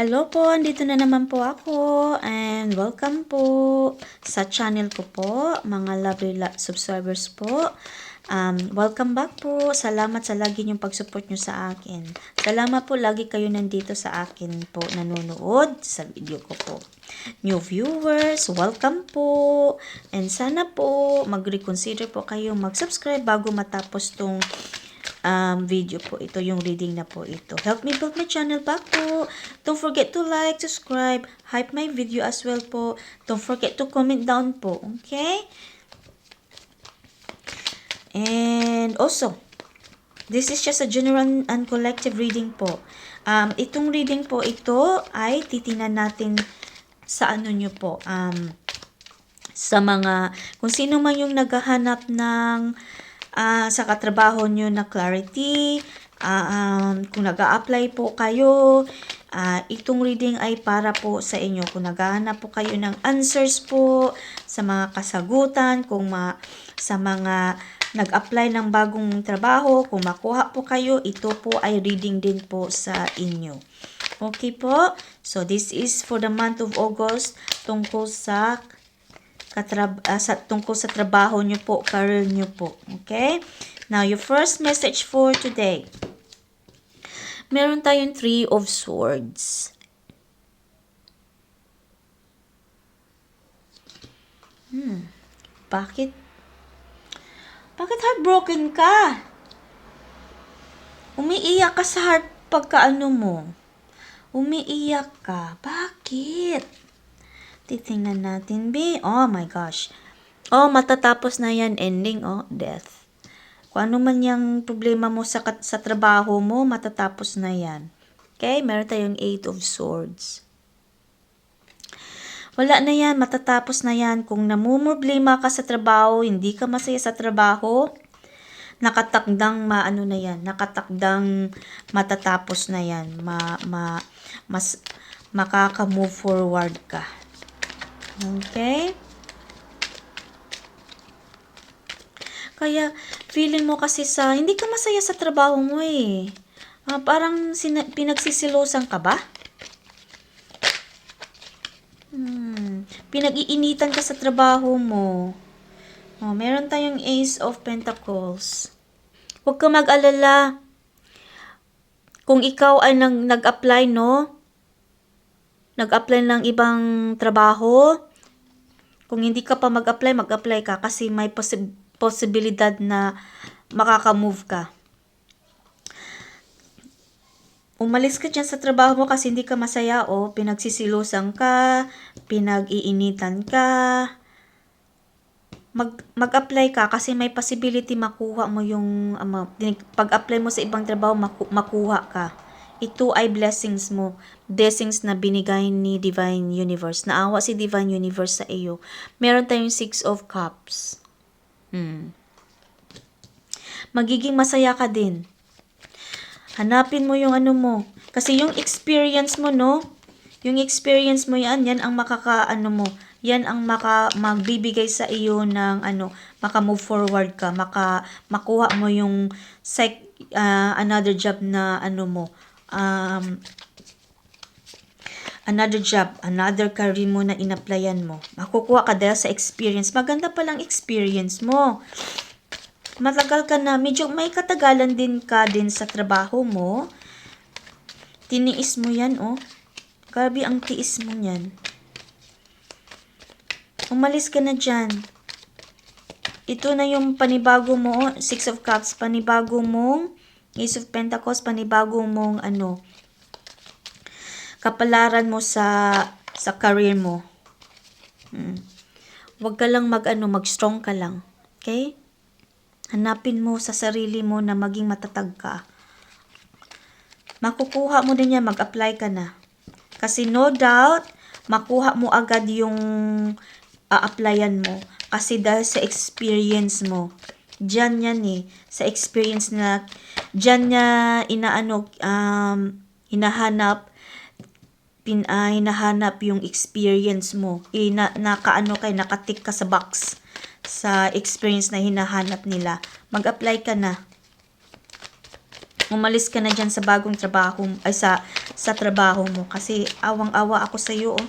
Hello po, andito na naman po ako and welcome po sa channel ko po, mga lovely subscribers po. Welcome back po. Salamat sa lagi niyong pag-support niyo sa akin. Salamat po lagi kayo nandito sa akin po nanonood sa video ko po. New viewers, welcome po. And sana po mag-reconsider po kayo mag-subscribe bago matapos tong video po ito, yung reading na po ito. Help me build my channel back po. Don't forget to like, subscribe, hype my video as well po. Don't forget to comment down po, okay? And also, this is just a general and collective reading po. Itong reading po ito ay titingnan natin sa ano nyo po, sa mga, kung sino man yung naghahanap ng sa katrabaho nyo na clarity, kung nag-a-apply po kayo, itong reading ay para po sa inyo. Kung naghahanap po kayo ng answers po, sa mga kasagutan, sa mga nag-apply ng bagong trabaho, kung makuha po kayo, ito po ay reading din po sa inyo. Okay po? So, this is for the month of August, tungkol sa tungkol sa trabaho nyo po, career nyo po. Okay? Now, your first message for today. Meron tayong 3 of Swords. Bakit? Bakit heartbroken ka? Umiiyak ka sa heart pagkaano mo. Umiiyak ka. Bakit? Titingnan natin, B. Oh my gosh. Oh, matatapos na yan. Ending, oh, death. Kung ano man yung problema mo sa trabaho mo, matatapos na yan. Okay? Meron tayong 8 of Swords. Wala na yan. Matatapos na yan. Kung namumroblema ka sa trabaho, hindi ka masaya sa trabaho, nakatakdang maano na yan. Nakatakdang matatapos na yan. Mas makaka-move forward ka. Okay? Kaya, feeling mo kasi hindi ka masaya sa trabaho mo eh. Parang pinagsisilosan ka ba? Pinag-iinitan ka sa trabaho mo. Meron tayong Ace of Pentacles. Huwag ka mag-alala. Kung ikaw ay nag-apply, no? Nag-apply ng ibang trabaho, kung hindi ka pa mag-apply ka kasi may posibilidad na makaka-move ka. Umalis ka dyan sa trabaho mo kasi hindi ka masaya o pinagsisilusan ka, pinag-iinitan ka. Mag-apply ka kasi may possibility makuha mo yung pag-apply mo sa ibang trabaho, makuha ka. Ito ay blessings mo. Blessings na binigay ni Divine Universe. Naawa si Divine Universe sa iyo. Meron tayong 6 of Cups. Magiging masaya ka din. Hanapin mo yung ano mo. Kasi yung experience mo, no? Yung experience mo yan ang mo. Yan ang magbibigay sa iyo ng maka-move forward ka. Makuha mo yung another job na another job, another career mo na in-applyan mo. Makukuha ka dahil sa experience. Maganda palang experience mo. Matagal ka na, medyo may katagalan din ka din sa trabaho mo. Tiniis mo yan, oh. Grabe ang tiis mo yan. Umalis ka na dyan. Ito na yung panibago mo, 6 of Cups, panibago mong Ace of Pentacles, panibago mong kapalaran mo sa career mo. Huwag ka lang mag-strong ka lang. Okay? Hanapin mo sa sarili mo na maging matatag ka. Makukuha mo din yan, mag-apply ka na. Kasi no doubt, makuha mo agad yung a-applyan mo. Kasi dahil sa experience mo. Diyan yan eh. Sa experience na, diyan niya hinahanap yung experience mo. Nakatik ka sa box sa experience na hinahanap nila. Mag-apply ka na. Umalis ka na dyan sa bagong trabaho, ay sa sa trabaho mo. Kasi awang-awa ako sa iyo, oh.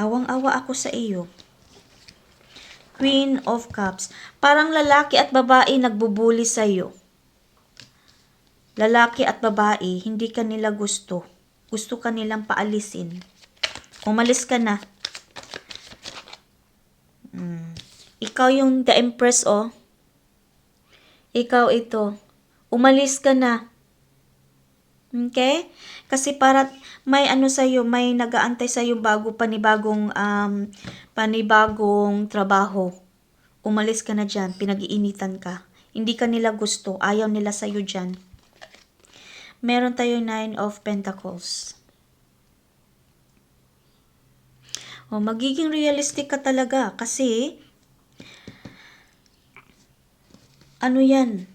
Awang-awa ako sa iyo. Queen of Cups. Parang lalaki at babae nagbubuli sa iyo. Lalaki at babae, hindi ka nila gusto. Gusto ka nilang paalisin. Umalis ka na. Ikaw yung the Empress, oh. Ikaw ito. Umalis ka na. Okay? Kasi para may ano sa'yo, may nag-aantay sa'yo panibagong trabaho. Umalis ka na dyan, pinag-iinitan ka. Hindi ka nila gusto, ayaw nila sa'yo dyan. Meron tayo 9 of Pentacles. O, magiging realistic ka talaga kasi ano yan,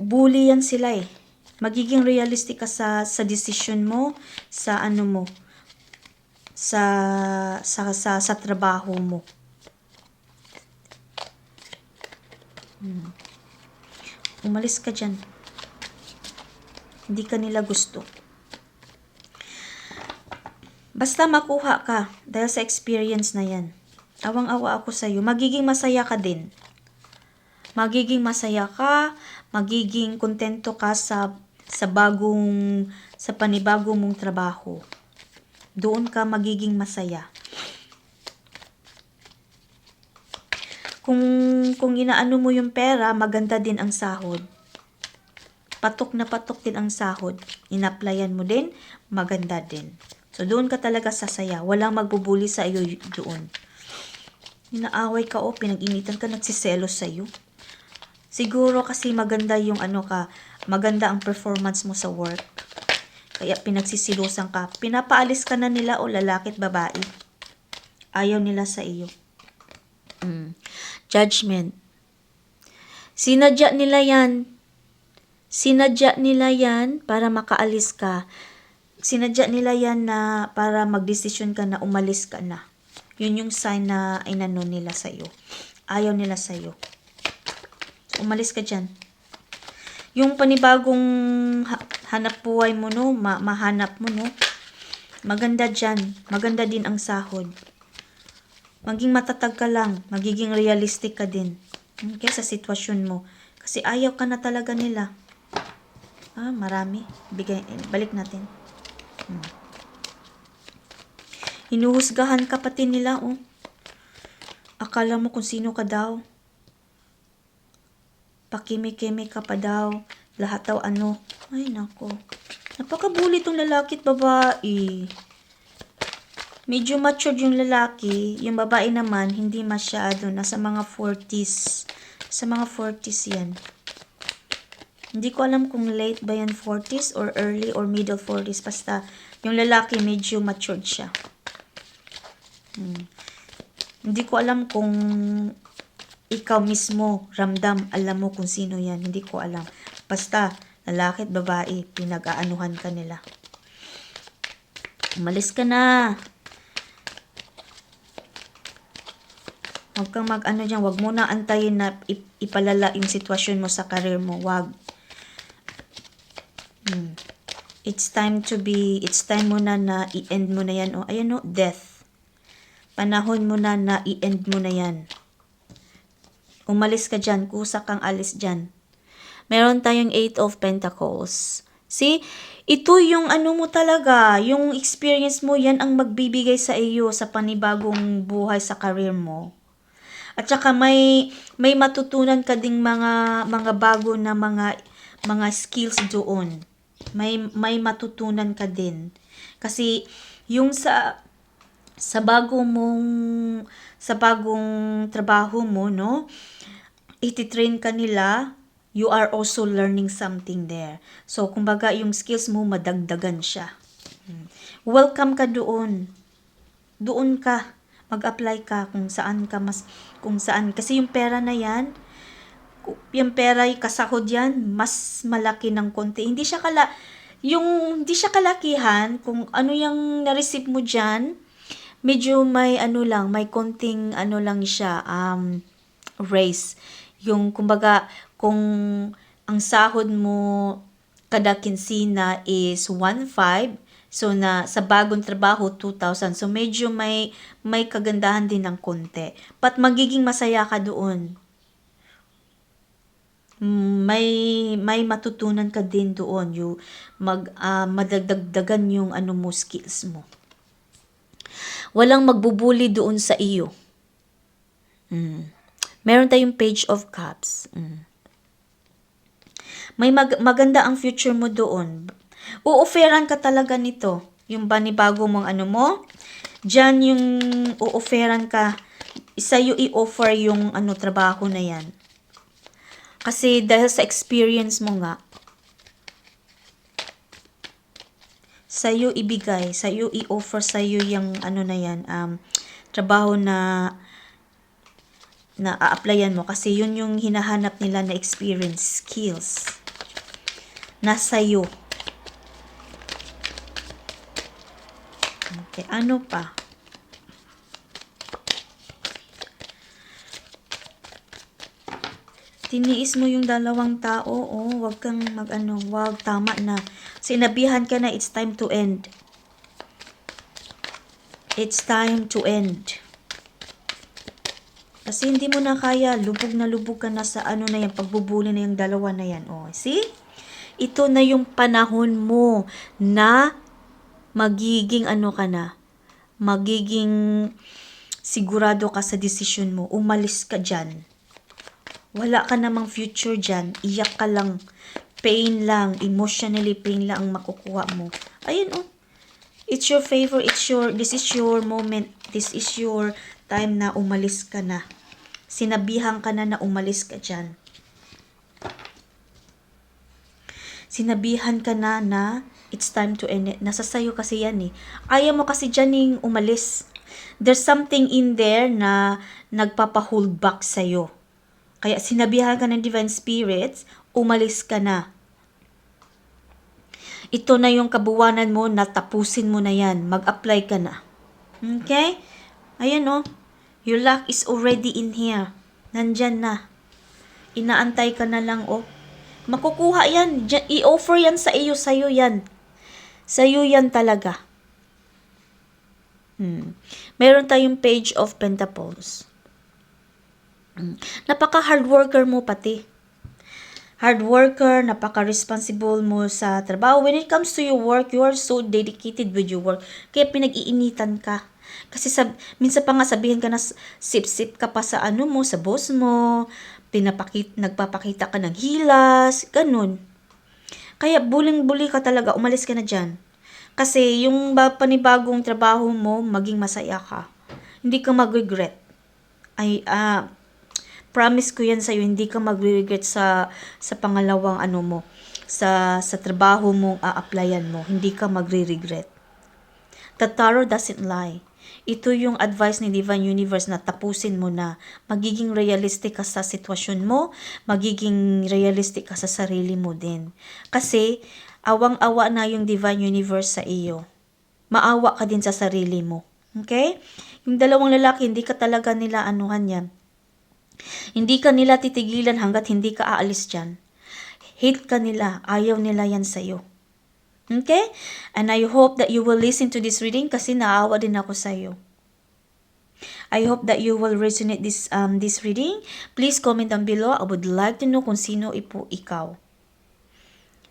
bully yan sila eh. Magiging realistic ka sa decision mo, sa ano mo, sa trabaho mo. Umalis ka dyan. Hindi ka nila gusto. Basta makuha ka dahil sa experience na yan. Awang-awa ako sa'yo. Magiging masaya ka din. Magiging masaya ka, magiging kontento ka sa panibagong mong trabaho. Doon ka magiging masaya. Kung inaano mo yung pera, maganda din ang sahod. Patok na patok din ang sahod. Inaplayan mo din, maganda din. So doon ka talaga sasaya. Walang magbubuli sa iyo doon. Inaaway ka o pinag-initan ka, nagsiselos sa iyo. Siguro kasi maganda yung maganda ang performance mo sa work. Kaya pinagsisilusan ka. Pinapaalis ka na nila o lalaki at babae. Ayaw nila sa iyo. Judgment. Sinadya nila yan. Sinadya nila yan para makaalis ka. Sinadya nila yan na para magdesisyon ka na umalis ka na. Yun yung sign na inano nila sa iyo. Ayaw nila sa iyo. Umalis ka dyan. Yung panibagong hanap buhay mo, no? Mahanap mo, no? Maganda dyan. Maganda din ang sahod. Maging matatag ka lang. Magiging realistic ka din. Okay, sa sitwasyon mo. Kasi ayaw ka na talaga nila. Marami. Balik natin. Hinuhusgahan ka pati nila, oh. Akala mo kung sino ka daw. Pakimi-kimi ka pa daw. Lahat daw ano. Ay, nako. Napakabuli tong lalaki at babae. Medyo matured yung lalaki. Yung babae naman, hindi masyado. Nasa mga 40s. Sa mga 40s yan. Hindi ko alam kung late ba yan 40s or early or middle 40s. Basta, yung lalaki medyo matured siya. Hindi ko alam kung ikaw mismo, ramdam, alam mo kung sino yan. Hindi ko alam. Basta, lalaki at babae, pinag-aanuhan ka nila. Umalis ka na. Huwag kang dyan. Huwag mo na antayin na ipalala yung sitwasyon mo sa career mo. Huwag. It's time mo na i-end mo na yan. O, ayan o, death. Panahon mo na i-end mo na yan. Umalis ka dyan, kusa kang alis dyan. Meron tayong 8 of Pentacles. See? Ito yung ano mo talaga, yung experience mo, yan ang magbibigay sa iyo sa panibagong buhay sa career mo. At saka may matutunan ka ding mga bago na mga skills doon. May matutunan ka din. Kasi yung sa bagong trabaho mo, no? Iti-train ka nila, you are also learning something there. So, kumbaga, yung skills mo, madagdagan siya. Welcome ka doon. Doon ka. Mag-apply ka kung saan. Kasi yung pera na yan, yung pera, kasahod yan, mas malaki ng konti. Hindi siya kalakihan, kung ano yung na-receive mo dyan, medyo may may konting lang siya, raise. Yung, kumbaga, kung ang sahod mo kada kinsina is 1,500. So na sa bagong trabaho 2,000. So medyo may kagandahan din ng konti. But magiging masaya ka doon. May matutunan ka din doon. Yung madagdagan yung skills mo. Walang magbubuli doon sa iyo. Meron tayong Page of Cups. May maganda ang future mo doon. U-offeran ka talaga nito. Yung banibago mong mo. Diyan yung u-offeran ka. Sa'yo i-offer yung trabaho na yan. Kasi dahil sa experience mo nga, sa'yo ibigay, sa'yo i-offer sa'yo yung na yan, trabaho na a-applyan mo. Kasi yun yung hinahanap nila na experience, skills. Nasa iyo. Okay, ano pa? Tiniis mo yung dalawang tao, wag kang wag, tama na. Sinabihan ka na, it's time to end. It's time to end. Kasi hindi mo na kaya, lubog ka na sa na yan, pagbubuli na yung dalawa na yan. See? Ito na yung panahon mo na magiging ka na. Magiging sigurado ka sa desisyon mo. Umalis ka dyan. Wala ka namang future dyan. Iyak ka lang. Pain lang. Emotionally pain lang ang makukuha mo. Ayun It's your favor. This is your moment. This is your time na umalis ka na. Sinabihan ka na umalis ka dyan. Sinabihan ka na it's time to end it. Nasa sayo kasi yan Ayaw mo kasi dyan umalis. There's something in there na nagpapa-hold back sa'yo. Kaya sinabihan ka ng Divine Spirits, umalis ka na. Ito na yung kabuwanan mo, natapusin mo na yan. Mag-apply ka na. Okay? Ayan your luck is already in here. Nandyan na. Inaantay ka na lang Makukuha yan. I-offer yan sa iyo. Sa'yo yan. Sa'yo yan talaga. Meron tayong Page of Pentacles. Napaka-hard worker mo pati. Hard worker, napaka-responsible mo sa trabaho. When it comes to your work, you are so dedicated with your work. Kaya pinag-iinitan ka. Kasi minsan pa nga sabihin ka na sip-sip ka pa sa mo, sa boss mo. Nagpapakita ka ng hilas, ganun. Kaya buling-buli ka talaga, umalis ka na dyan. Kasi yung panibagong trabaho mo, maging masaya ka. Hindi ka mag-regret. Promise ko yan sa'yo, hindi ka mag-regret sa pangalawang mo, sa trabaho mong a-applyan mo. Hindi ka magre-regret. The Tarot doesn't lie. Ito yung advice ni Divine Universe na tapusin mo na. Magiging realistic ka sa sitwasyon mo, magiging realistic ka sa sarili mo din. Kasi, awang-awa na yung Divine Universe sa iyo. Maawa ka din sa sarili mo. Okay? Yung dalawang lalaki, hindi ka talaga nila yan. Hindi ka nila titigilan hanggat hindi ka aalis dyan. Hate ka nila, ayaw nila yan sa iyo. Okay? And I hope that you will listen to this reading kasi naawa din ako sa iyo. I hope that you will resonate this reading. Please comment down below. I would like to know kung sino ikaw.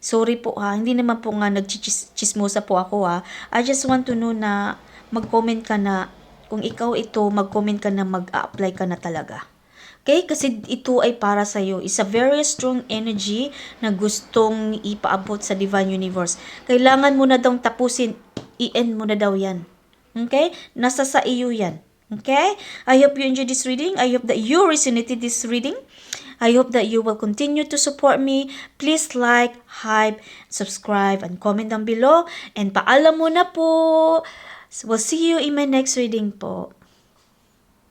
Sorry po hindi naman po nga nagchismosa po ako I just want to know na mag-comment ka na kung ikaw mag-comment ka na mag-a-apply ka na talaga. Okay? Kasi ito ay para sa iyo. It's a very strong energy na gustong ipaabot sa Divine Universe. Kailangan mo na daw tapusin. I-end mo na daw yan. Okay? Nasa sa iyo yan. Okay? I hope you enjoyed this reading. I hope that you resonated this reading. I hope that you will continue to support me. Please like, hype, subscribe, and comment down below. And paalam mo na po. We'll see you in my next reading po.